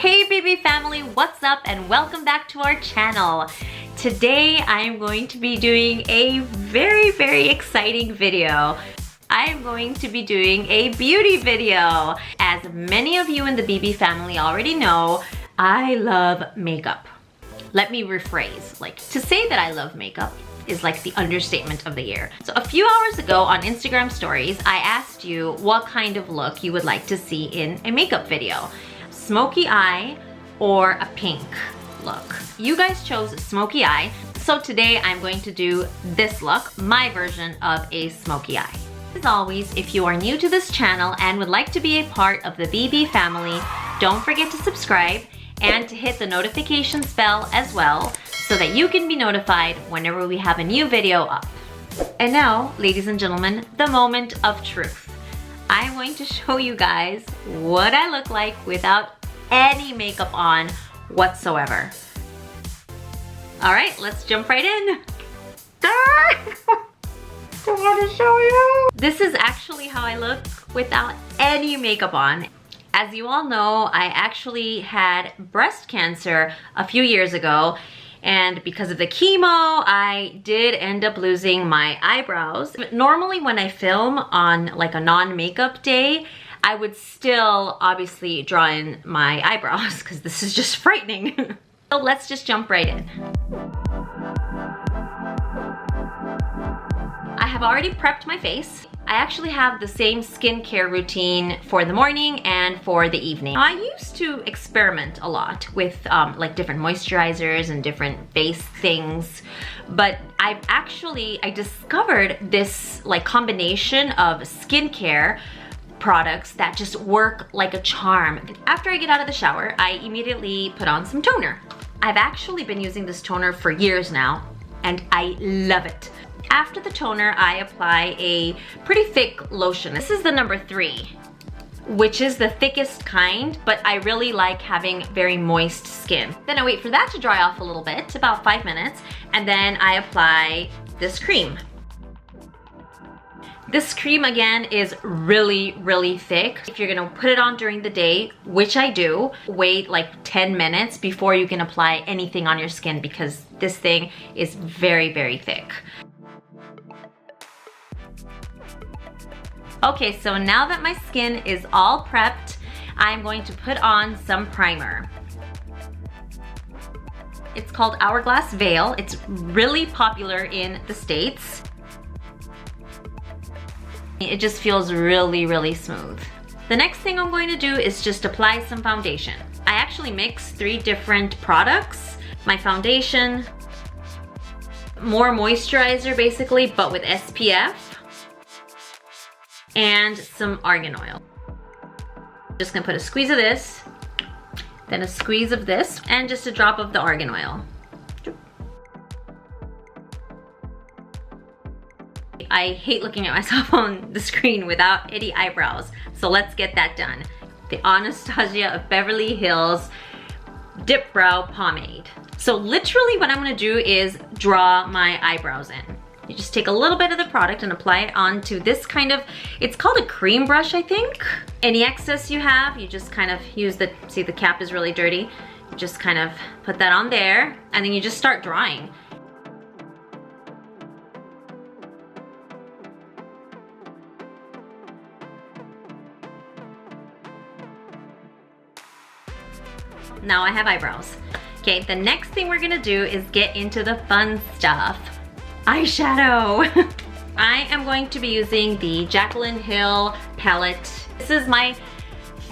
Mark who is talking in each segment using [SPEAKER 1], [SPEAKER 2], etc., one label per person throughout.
[SPEAKER 1] Hey BB family, what's up and welcome back to our channel. Today I am going to be doing a very exciting video. I am going to be doing a beauty video. As many of you in the BB family already know, I love makeup. Let me rephrase, to say that I love makeup is like the understatement of the year. So a few hours ago on Instagram stories, I asked you what kind of look you would like to see in a makeup video. Smoky eye or a pink look. You guys chose smoky eye, so today I'm going to do this look, my version of a smoky eye. As always, if you are new to this channel and would like to be a part of the BB family, don't forget to subscribe and to hit the notifications bell as well so that you can be notified whenever we have a new video up. And now, ladies and gentlemen, the moment of truth. I'm going to show you guys what I look like without any makeup on whatsoever. All right, let's jump right in. I want to show you. This is actually how I look without any makeup on. As you all know, I actually had breast cancer a few years ago, and because of the chemo, I did end up losing my eyebrows. Normally when I film on a non-makeup day, I would still obviously draw in my eyebrows because this is just frightening. So let's just jump right in. I have already prepped my face. I actually have the same skincare routine for the morning and for the evening. I used to experiment a lot with different moisturizers and different face things, but I discovered this combination of skincare products that just work like a charm. After I get out of the shower, I immediately put on some toner. I've actually been using this toner for years now, and I love it. After the toner, I apply a pretty thick lotion. This is the number 3, which is the thickest kind, but I really like having very moist skin. Then I wait for that to dry off a little bit, about 5 minutes, and then I apply this cream. This cream again is really thick. If you're gonna put it on during the day, which I do, wait 10 minutes before you can apply anything on your skin because this thing is very thick. Okay, so now that my skin is all prepped, I'm going to put on some primer. It's called Hourglass Veil. It's really popular in the States. It just feels really smooth. The next thing I'm going to do is just apply some foundation. I actually mix 3 different products. My foundation, more moisturizer basically, but with SPF, and some argan oil. Just gonna put a squeeze of this, then a squeeze of this, and just a drop of the argan oil. I hate looking at myself on the screen without any eyebrows, so let's get that done. The Anastasia of Beverly Hills Dip Brow Pomade. So literally what I'm gonna do is draw my eyebrows in. You just take a little bit of the product and apply it onto this it's called a cream brush, I think. Any excess you have, you just kind of use see the cap is really dirty. You just kind of put that on there, and then you just start drawing. Now I have eyebrows. Okay, the next thing we're gonna do is get into the fun stuff. Eyeshadow. I am going to be using the Jaclyn Hill Palette. This is my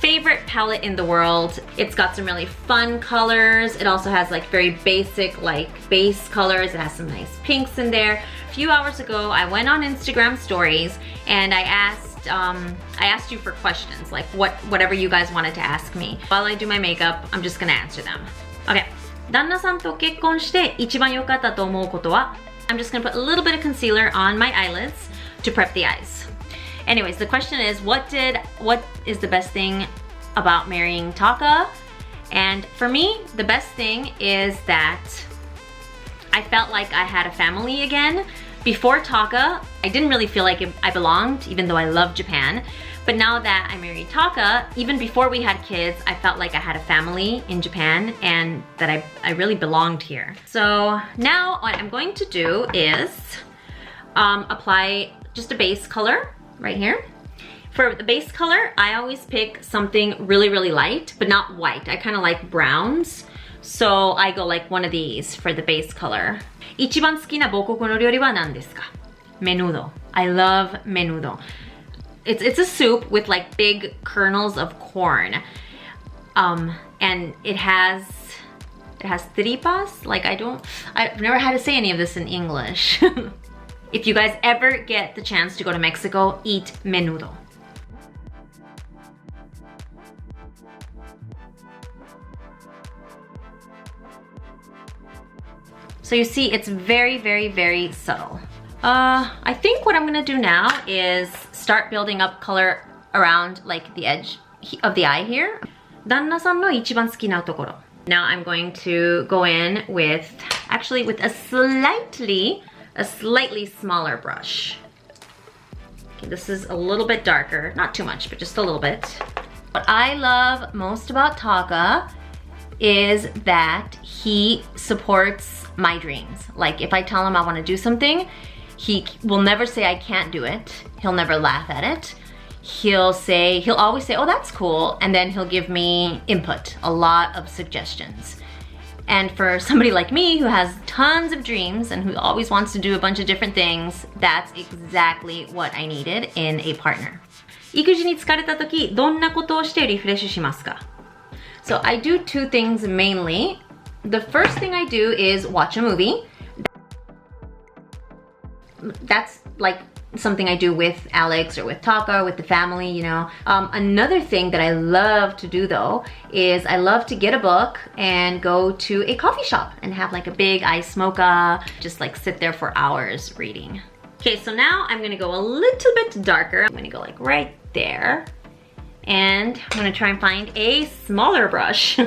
[SPEAKER 1] favorite palette in the world. It's got some really fun colors. It also has very basic base colors. It has some nice pinks in there. A few hours ago, I went on Instagram stories and I asked you for questions, whatever you guys wanted to ask me. While I do my makeup, I'm just gonna answer them. Okay. 旦那さんと結婚して一番良かったと思うことは? I'm just gonna put a little bit of concealer on my eyelids to prep the eyes. Anyways, the question is, what is the best thing about marrying Taka? And for me, the best thing is that I felt like I had a family again. Before Taka, I didn't really feel like I belonged, even though I love Japan. But now that I married Taka, even before we had kids, I felt like I had a family in Japan and that I really belonged here. So now what I'm going to do is apply just a base color right here. For the base color, I always pick something really, really light, but not white. I kind of like browns. So I go like one of these for the base color. 一番好きな母国の料理は何ですか? Menudo. I love menudo. It's a soup with like big kernels of corn. And it has tripas. Like I've never had to say any of this in English. If you guys ever get the chance to go to Mexico, eat menudo. So you see, it's very, very, very subtle. I think what I'm gonna do now is start building up color around like the edge of the eye here. 旦那さんの一番好きなところ. Now I'm going to go in with, actually with a slightly smaller brush. Okay, this is a little bit darker, not too much, but just a little bit. What I love most about Taka is that he supports my dreams. Like if I tell him I want to do something, he will never say I can't do it. He'll never laugh at it. He'll always say, oh, that's cool. And then he'll give me input, a lot of suggestions. And for somebody like me who has tons of dreams and who always wants to do a bunch of different things, that's exactly what I needed in a partner. 育児に疲れた時、どんなことをしてリフレッシュしますか? So I do two things mainly. The first thing I do is watch a movie. That's like something I do with Alex or with Taka or with the family, you know. Another thing that I love to do though is I love to get a book and go to a coffee shop and have like a big ice mocha, just like sit there for hours reading. Okay, so now I'm gonna go a little bit darker. I'm gonna go like right there. And I'm gonna try and find a smaller brush.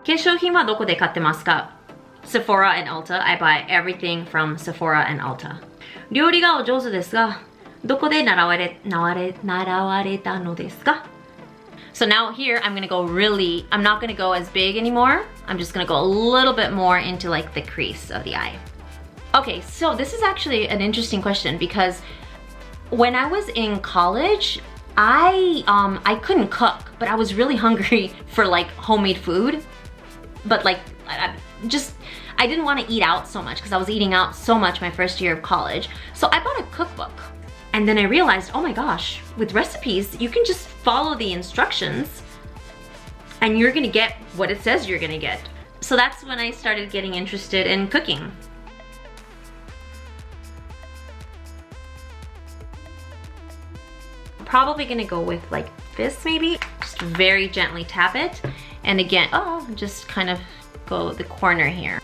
[SPEAKER 1] 化粧品はどこで買ってますか? Sephora and Ulta. I buy everything from Sephora and Ulta. 料理がお上手ですが、どこで習われたのですか? So now here I'm gonna go really, I'm not gonna go as big anymore. I'm just gonna go a little bit more into like the crease of the eye. Okay, so this is actually an interesting question because when I was in college, I couldn't cook, but I was really hungry for like homemade food. But like, I didn't want to eat out so much because I was eating out so much my first year of college. So I bought a cookbook. And then I realized, oh my gosh, with recipes, you can just follow the instructions and you're gonna get what it says you're gonna get. So that's when I started getting interested in cooking. Probably gonna go with like this maybe. Just very gently tap it. And again, just kind of go the corner here.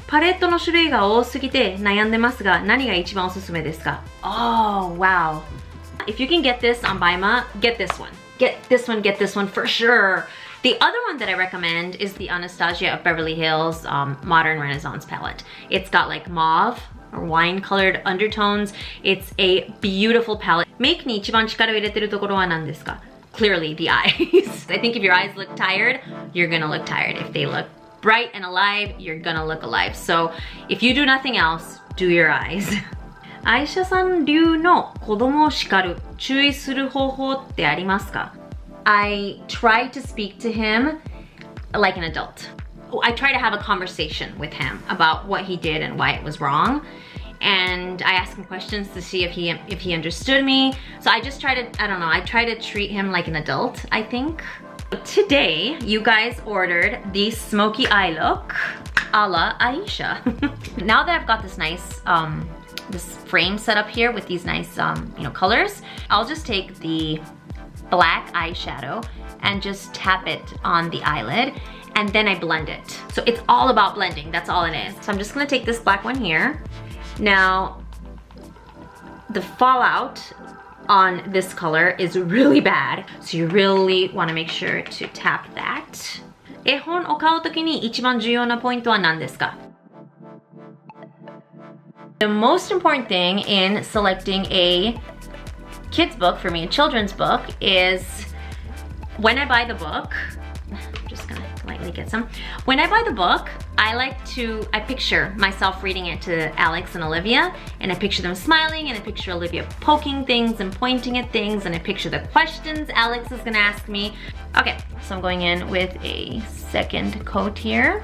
[SPEAKER 1] パレットの種類が多すぎて悩んでますが、何が一番おすすめですか? Oh, wow. If you can get this on Baima, get this one. Get this one for sure. The other one that I recommend is the Anastasia of Beverly Hills Modern Renaissance palette. It's got like mauve or wine-colored undertones. It's a beautiful palette. メイクに一番力を入れてるところは何ですか? Clearly the eyes. I think if your eyes look tired, you're gonna look tired. If they look bright and alive, you're gonna look alive. So if you do nothing else, do your eyes. アイシャさん流の子供を叱る、注意する方法ってありますか? I try to speak to him like an adult. I try to have a conversation with him about what he did and why it was wrong. And I ask him questions to see if he understood me. So I just try to, I try to treat him like an adult, I think. Today, you guys ordered the smoky eye look a la Aisha. Now that I've got this nice, this frame set up here with these nice, colors, I'll just take the black eyeshadow and just tap it on the eyelid and then I blend it. So it's all about blending, that's all it is. So I'm just gonna take this black one here. Now, the fallout on this color is really bad, so you really want to make sure to tap that. 絵本を買うときに一番重要なポイントは何ですか? The most important thing in selecting a kid's book, for me, a children's book, is when I buy the book, I'm just gonna lightly get some. When I buy the book, I picture myself reading it to Alex and Olivia, and I picture them smiling, and I picture Olivia poking things and pointing at things, and I picture the questions Alex is gonna ask me. Okay, so I'm going in with a second coat here.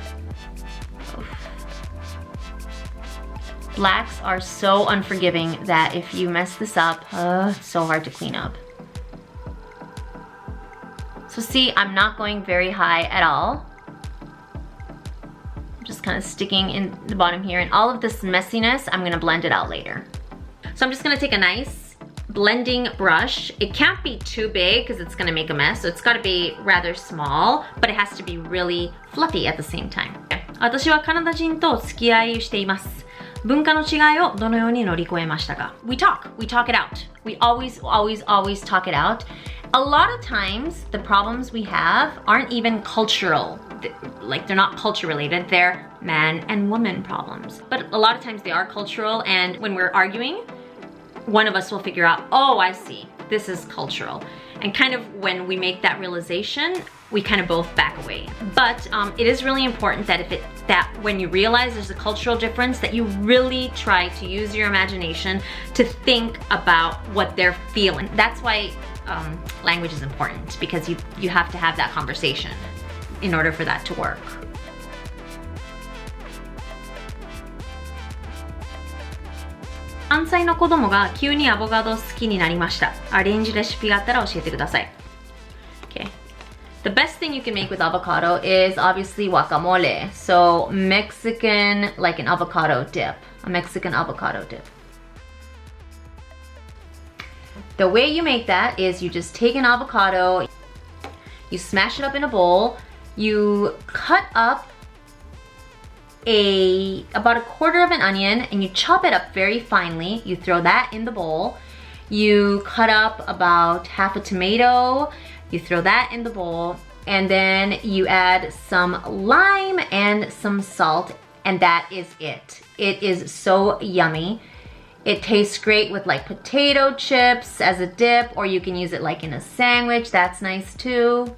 [SPEAKER 1] Blacks are so unforgiving that if you mess this up, it's so hard to clean up. So see, I'm not going very high at all. I'm just kind of sticking in the bottom here, and all of this messiness, I'm gonna blend it out later. So I'm just gonna take a nice blending brush. It can't be too big because it's gonna make a mess, so it's gotta be rather small, but it has to be really fluffy at the same time. 私はカナダ人と付き合いしています。文化の違いをどのように乗り越えましたか? We talk it out. We always talk it out. A lot of times, the problems we have aren't even cultural. Like, they're not culture related, they're man and woman problems. But a lot of times they are cultural, and when we're arguing, one of us will figure out, oh, I see, this is cultural. And kind of when we make that realization, we kind of both back away. But it is really important that when you realize there's a cultural difference, that you really try to use your imagination to think about what they're feeling. That's why language is important, because you have to have that conversation in order for that to work. 3歳の子供が急にアボカド好きになりました。アレンジレシピがあったら教えてください。Okay. The best thing you can make with avocado is obviously guacamole. So Mexican, like an avocado dip. A Mexican avocado dip. The way you make that is you just take an avocado, you smash it up in a bowl, you cut up about a quarter of an onion, and you chop it up very finely. You throw that in the bowl. You cut up about half a tomato, you throw that in the bowl, and then you add some lime and some salt, and that is it. It is so yummy. It tastes great with like potato chips as a dip, or you can use it like in a sandwich. That's nice too.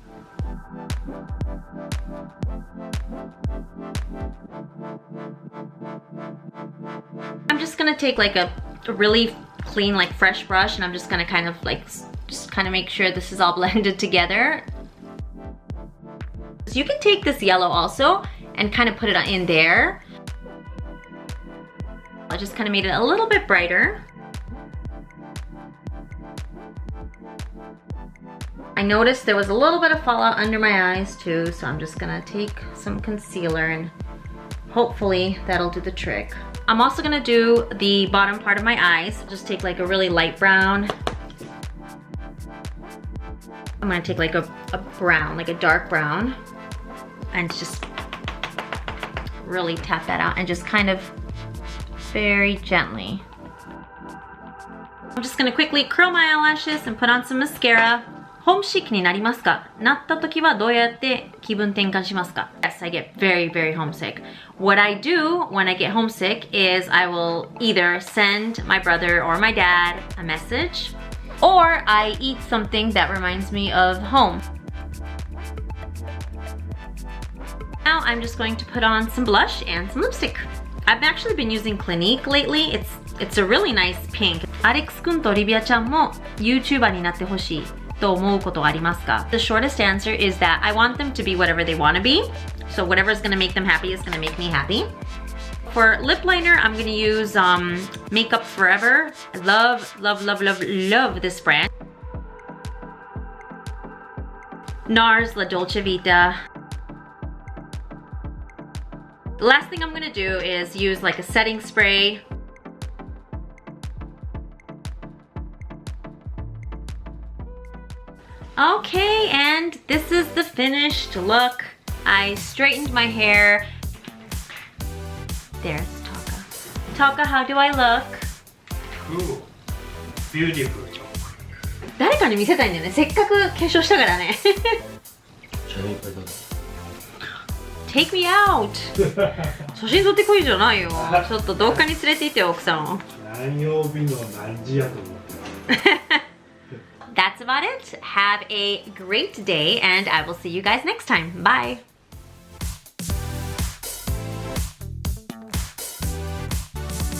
[SPEAKER 1] I'm just gonna take like a really clean, like fresh brush, and I'm just gonna kind of make sure this is all blended together. So you can take this yellow also and kind of put it in there. I just kind of made it a little bit brighter. I noticed there was a little bit of fallout under my eyes too, so I'm just gonna take some concealer and hopefully that'll do the trick. I'm also gonna do the bottom part of my eyes. Just take like a really light brown. I'm gonna take like a brown, like a dark brown, and just really tap that out and just kind of very gently. I'm just gonna quickly curl my eyelashes and put on some mascara. Homesick になりますか? なった時はどうやって気分転換しますか? Yes, I get very, very homesick. What I do when I get homesick is I will either send my brother or my dad a message, or I eat something that reminds me of home. Now I'm just going to put on some blush and some lipstick. I've actually been using Clinique lately. It's a really nice pink. アレックスくんとオリビアちゃんも YouTuber になってほしいと思うことありますか? The shortest answer is that I want them to be whatever they want to be. So whatever is going to make them happy is going to make me happy. For lip liner, I'm going to use Makeup Forever. I love this brand. NARS La Dolce Vita. The last thing I'm going to do is use like a setting spray. Okay, and this is the finished look. I straightened my hair. There's Taka. Taka, how do I look?
[SPEAKER 2] Cool. Beautiful.
[SPEAKER 1] 誰かに見せたいんだよね。せっかく化粧したからね。Take me out! 写真撮ってこいじゃないよ。ちょっとどっかに連れて行ってよ、奥さんを。
[SPEAKER 2] 何曜日の何時やと思って
[SPEAKER 1] That's about it. Have a great day, and I will see you guys next time. Bye!